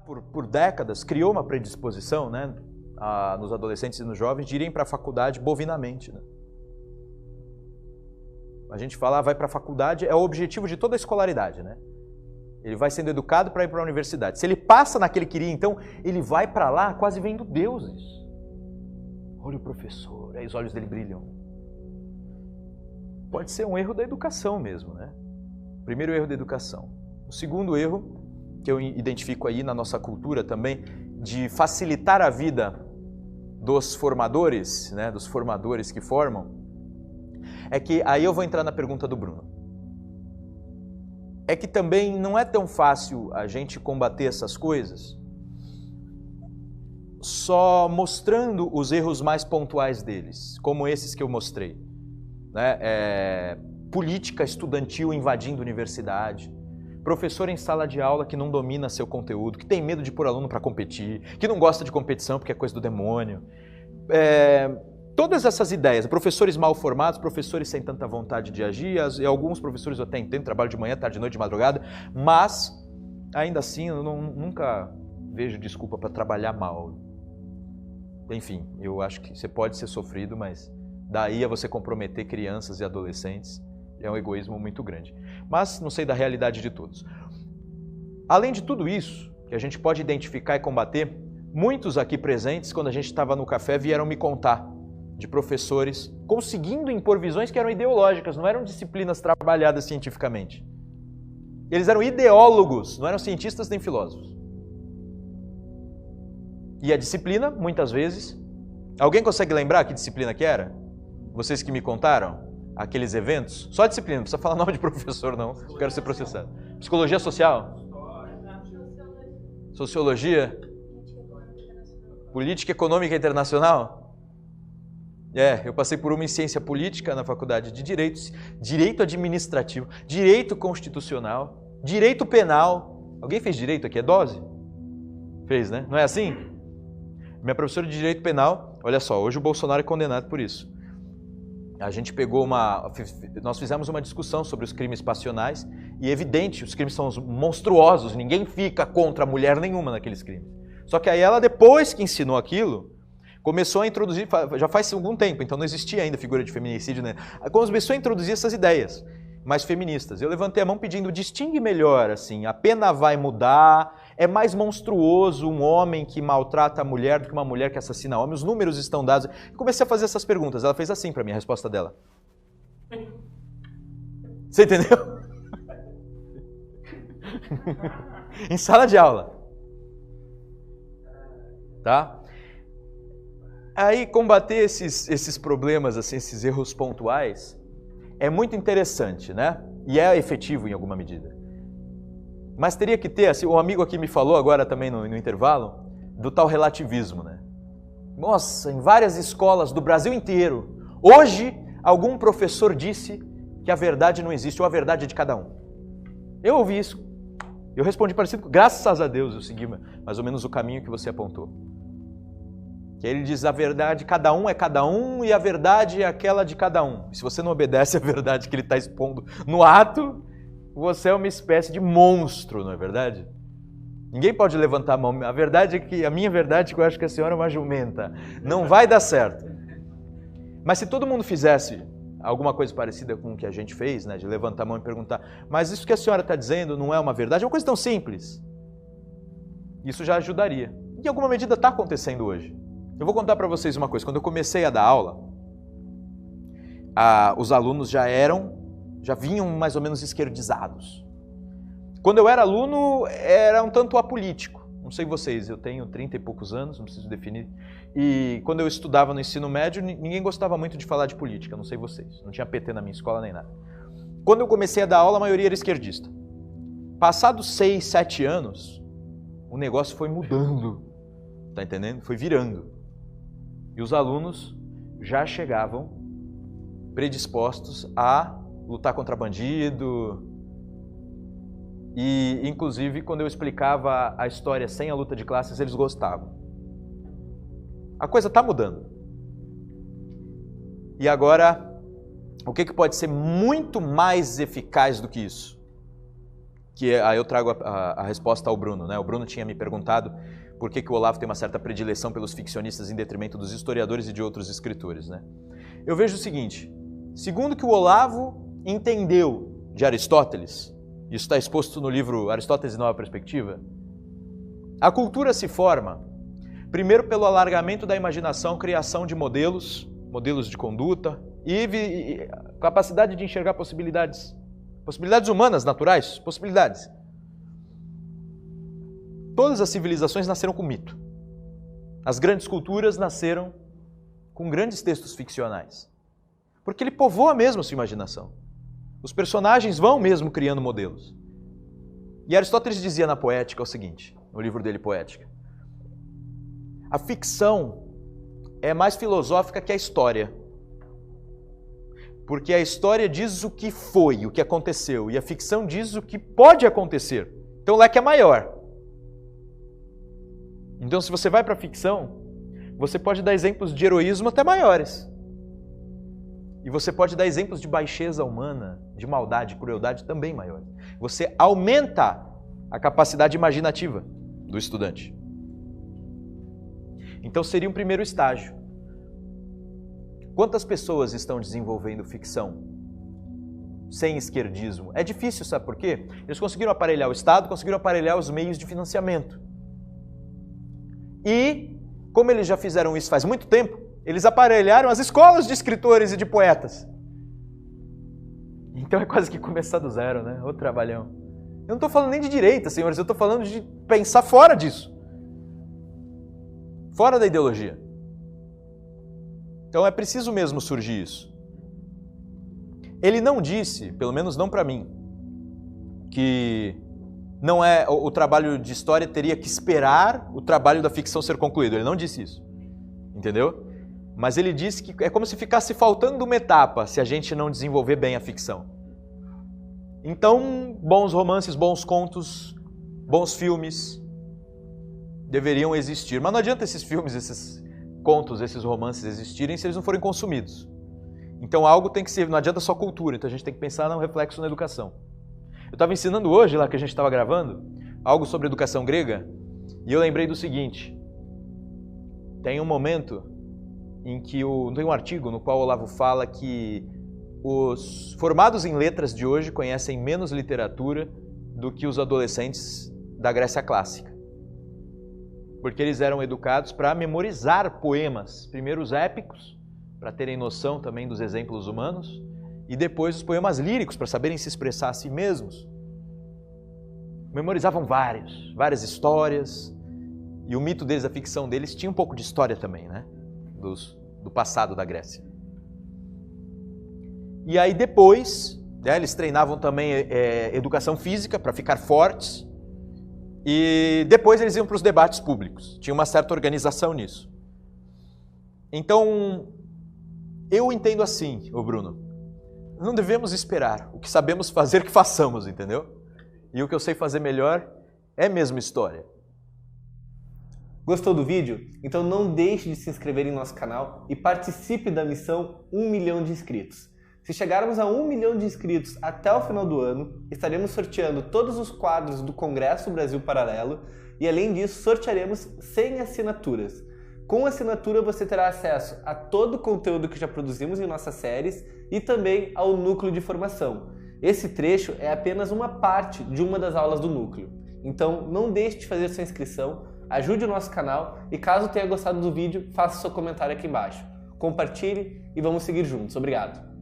por décadas, criou uma predisposição, né, nos adolescentes e nos jovens de irem para a faculdade bovinamente. Né? A gente fala, vai para a faculdade, é o objetivo de toda a escolaridade. Né? Ele vai sendo educado para ir para a universidade. Se ele passa naquele que queria, então, ele vai para lá quase vendo deuses. Olha o professor, aí os olhos dele brilham. Pode ser um erro da educação mesmo, né? Primeiro erro da educação. O segundo erro, que eu identifico aí na nossa cultura também, de facilitar a vida dos formadores, né, dos formadores que formam, é que, aí eu vou entrar na pergunta do Bruno, é que também não é tão fácil a gente combater essas coisas só mostrando os erros mais pontuais deles, como esses que eu mostrei. Né? Política estudantil invadindo universidade, professor em sala de aula que não domina seu conteúdo, que tem medo de pôr aluno para competir, que não gosta de competição porque é coisa do demônio. Todas essas ideias, professores mal formados, professores sem tanta vontade de agir, e alguns professores eu até entendo, trabalho de manhã, tarde, de noite, de madrugada, mas ainda assim eu nunca vejo desculpa para trabalhar mal. Enfim, eu acho que você pode ser sofrido, mas daí a você comprometer crianças e adolescentes é um egoísmo muito grande. Mas não sei da realidade de todos. Além de tudo isso, que a gente pode identificar e combater, muitos aqui presentes, quando a gente estava no café, vieram me contar de professores conseguindo impor visões que eram ideológicas, não eram disciplinas trabalhadas cientificamente. Eles eram ideólogos, não eram cientistas nem filósofos. E a disciplina, muitas vezes... Alguém consegue lembrar que disciplina que era? Vocês que me contaram? Aqueles eventos? Só disciplina, não precisa falar nome de professor não, eu quero ser processado. Psicologia social? Sociologia? Política econômica internacional? Eu passei por uma em ciência política na faculdade de direito administrativo, direito constitucional, direito penal. Alguém fez direito aqui? É dose? Fez, né? Não é assim? Minha professora de direito penal, olha só, hoje o Bolsonaro é condenado por isso. A gente nós fizemos uma discussão sobre os crimes passionais e é evidente, os crimes são monstruosos, ninguém fica contra mulher nenhuma naqueles crimes. Só que aí ela, depois que ensinou aquilo, começou a introduzir, já faz algum tempo, então não existia ainda figura de feminicídio, né? Começou a introduzir essas ideias mais feministas. Eu levantei a mão pedindo, distingue melhor, assim, a pena vai mudar, é mais monstruoso um homem que maltrata a mulher do que uma mulher que assassina homem, os números estão dados. Eu comecei a fazer essas perguntas, ela fez assim para mim, a resposta dela. Você entendeu? Em sala de aula. Tá? Aí combater esses problemas, assim, esses erros pontuais, é muito interessante, né? E é efetivo em alguma medida. Mas teria que ter, assim, um amigo aqui me falou agora também no intervalo, do tal relativismo, né? Nossa, em várias escolas do Brasil inteiro, hoje algum professor disse que a verdade não existe, ou a verdade é de cada um. Eu ouvi isso. Eu respondi parecido, graças a Deus eu segui mais ou menos o caminho que você apontou. Que ele diz, a verdade, cada um é cada um e a verdade é aquela de cada um. E se você não obedece à verdade que ele está expondo no ato, você é uma espécie de monstro, não é verdade? Ninguém pode levantar a mão. A verdade é que, a minha verdade é que eu acho que a senhora é uma jumenta. Não vai dar certo. Mas se todo mundo fizesse alguma coisa parecida com o que a gente fez, né, de levantar a mão e perguntar, mas isso que a senhora está dizendo não é uma verdade? É uma coisa tão simples. Isso já ajudaria. E em alguma medida está acontecendo hoje. Eu vou contar para vocês uma coisa. Quando eu comecei a dar aula, os alunos já vinham mais ou menos esquerdizados. Quando eu era aluno, era um tanto apolítico. Não sei vocês, eu tenho 30 e poucos anos, não preciso definir. E quando eu estudava no ensino médio, ninguém gostava muito de falar de política, não sei vocês. Não tinha PT na minha escola nem nada. Quando eu comecei a dar aula, a maioria era esquerdista. Passados 6, 7 anos, o negócio foi mudando. Tá entendendo? Foi virando. E os alunos já chegavam predispostos a lutar contra bandido. E, inclusive, quando eu explicava a história sem a luta de classes, eles gostavam. A coisa está mudando. E agora, o que pode ser muito mais eficaz do que isso? aí eu trago a resposta ao Bruno, né? O Bruno tinha me perguntado por que o Olavo tem uma certa predileção pelos ficcionistas em detrimento dos historiadores e de outros escritores, né? Eu vejo o seguinte, segundo que o Olavo entendeu de Aristóteles, isso está exposto no livro Aristóteles e Nova Perspectiva, a cultura se forma, primeiro pelo alargamento da imaginação, criação de modelos de conduta e capacidade de enxergar possibilidades humanas, naturais, possibilidades. Todas as civilizações nasceram com mito. As grandes culturas nasceram com grandes textos ficcionais. Porque ele povoa mesmo a sua imaginação. Os personagens vão mesmo criando modelos. E Aristóteles dizia na Poética o seguinte, no livro dele Poética: a ficção é mais filosófica que a história. Porque a história diz o que foi, o que aconteceu, e a ficção diz o que pode acontecer. Então o leque é maior. Então se você vai para a ficção, você pode dar exemplos de heroísmo até maiores. E você pode dar exemplos de baixeza humana, de maldade, crueldade também maiores. Você aumenta a capacidade imaginativa do estudante. Então seria um primeiro estágio. Quantas pessoas estão desenvolvendo ficção sem esquerdismo? É difícil, sabe por quê? Eles conseguiram aparelhar o Estado, conseguiram aparelhar os meios de financiamento. E, como eles já fizeram isso faz muito tempo, eles aparelharam as escolas de escritores e de poetas. Então é quase que começar do zero, né? Ô trabalhão. Eu não estou falando nem de direita, senhores, eu estou falando de pensar fora disso. Fora da ideologia. Então é preciso mesmo surgir isso. Ele não disse, pelo menos não para mim, que não é o trabalho de história teria que esperar o trabalho da ficção ser concluído. Ele não disse isso. Entendeu? Mas ele disse que é como se ficasse faltando uma etapa se a gente não desenvolver bem a ficção. Então, bons romances, bons contos, bons filmes deveriam existir. Mas não adianta esses filmes, esses contos, esses romances existirem se eles não forem consumidos. Então algo tem que ser, não adianta só cultura, então a gente tem que pensar no reflexo na educação. Eu estava ensinando hoje, lá que a gente estava gravando, algo sobre educação grega, e eu lembrei do seguinte, tem um momento em que tem um artigo no qual o Olavo fala que os formados em letras de hoje conhecem menos literatura do que os adolescentes da Grécia Clássica. Porque eles eram educados para memorizar poemas, primeiro os épicos, para terem noção também dos exemplos humanos, e depois os poemas líricos, para saberem se expressar a si mesmos. Memorizavam várias histórias, e o mito deles, a ficção deles, tinha um pouco de história também, né? Do passado da Grécia. E aí depois, né, eles treinavam também educação física para ficar fortes, e depois eles iam para os debates públicos. Tinha uma certa organização nisso. Então, eu entendo assim, ô Bruno, não devemos esperar. O que sabemos fazer, que façamos, entendeu? E o que eu sei fazer melhor é mesmo história. Gostou do vídeo? Então não deixe de se inscrever em nosso canal e participe da missão 1 milhão de inscritos. Se chegarmos a 1 milhão de inscritos até o final do ano, estaremos sorteando todos os quadros do Congresso Brasil Paralelo e, além disso, sortearemos 100 assinaturas. Com a assinatura você terá acesso a todo o conteúdo que já produzimos em nossas séries e também ao núcleo de formação. Esse trecho é apenas uma parte de uma das aulas do núcleo. Então não deixe de fazer sua inscrição, ajude o nosso canal e caso tenha gostado do vídeo, faça seu comentário aqui embaixo. Compartilhe e vamos seguir juntos. Obrigado!